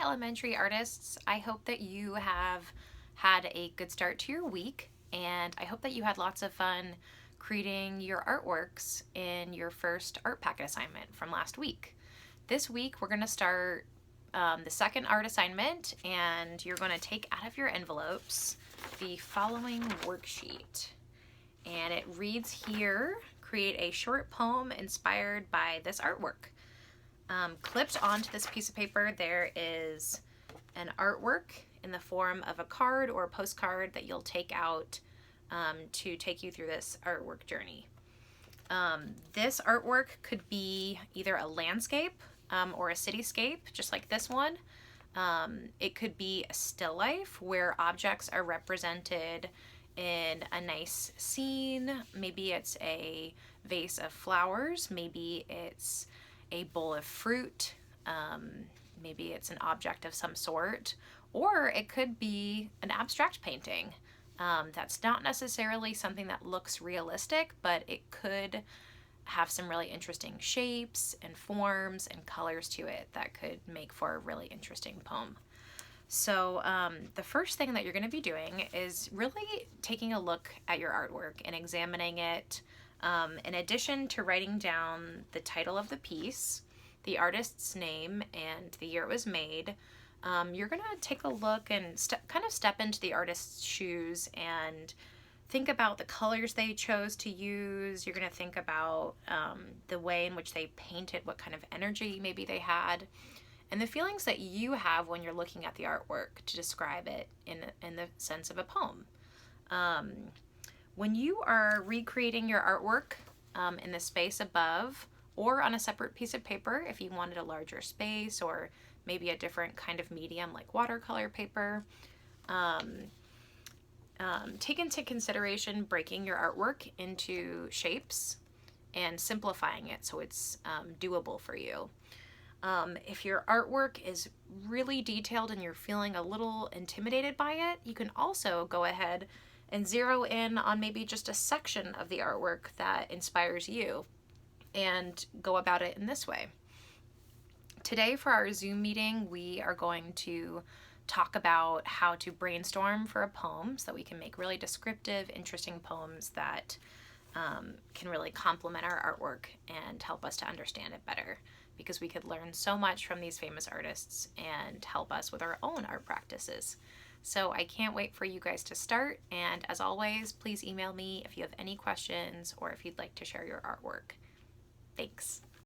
elementary artists. I hope that you have had a good start to your week, and I hope that you had lots of fun creating your artworks in your first art packet assignment from last week. This week, we're going to start the second art assignment, and you're going to take out of your envelopes the following worksheet. And it reads here, create a short poem inspired by this artwork. Clipped onto this piece of paper, there is an artwork in the form of a card or a postcard that you'll take out to take you through this artwork journey. This artwork could be either a landscape or a cityscape, just like this one. It could be a still life where objects are represented in a nice scene. Maybe it's a vase of flowers, maybe it's a bowl of fruit, maybe it's an object of some sort, or it could be an abstract painting. That's not necessarily something that looks realistic, but it could have some really interesting shapes and forms and colors to it that could make for a really interesting poem. So the first thing that you're going to be doing is really taking a look at your artwork and examining it. In addition to writing down the title of the piece, the artist's name, and the year it was made, you're going to take a look and kind of step into the artist's shoes and think about the colors they chose to use. You're going to think about the way in which they painted, what kind of energy maybe they had, and the feelings that you have when you're looking at the artwork to describe it in the sense of a poem. When you are recreating your artwork in the space above or on a separate piece of paper, if you wanted a larger space or maybe a different kind of medium like watercolor paper, take into consideration breaking your artwork into shapes and simplifying it so it's doable for you. If your artwork is really detailed and you're feeling a little intimidated by it, you can also go ahead and zero in on maybe just a section of the artwork that inspires you and go about it in this way. Today for our Zoom meeting, we are going to talk about how to brainstorm for a poem so that we can make really descriptive, interesting poems that can really complement our artwork and help us to understand it better, because we could learn so much from these famous artists and help us with our own art practices. So I can't wait for you guys to start, and as always, please email me if you have any questions or if you'd like to share your artwork. Thanks.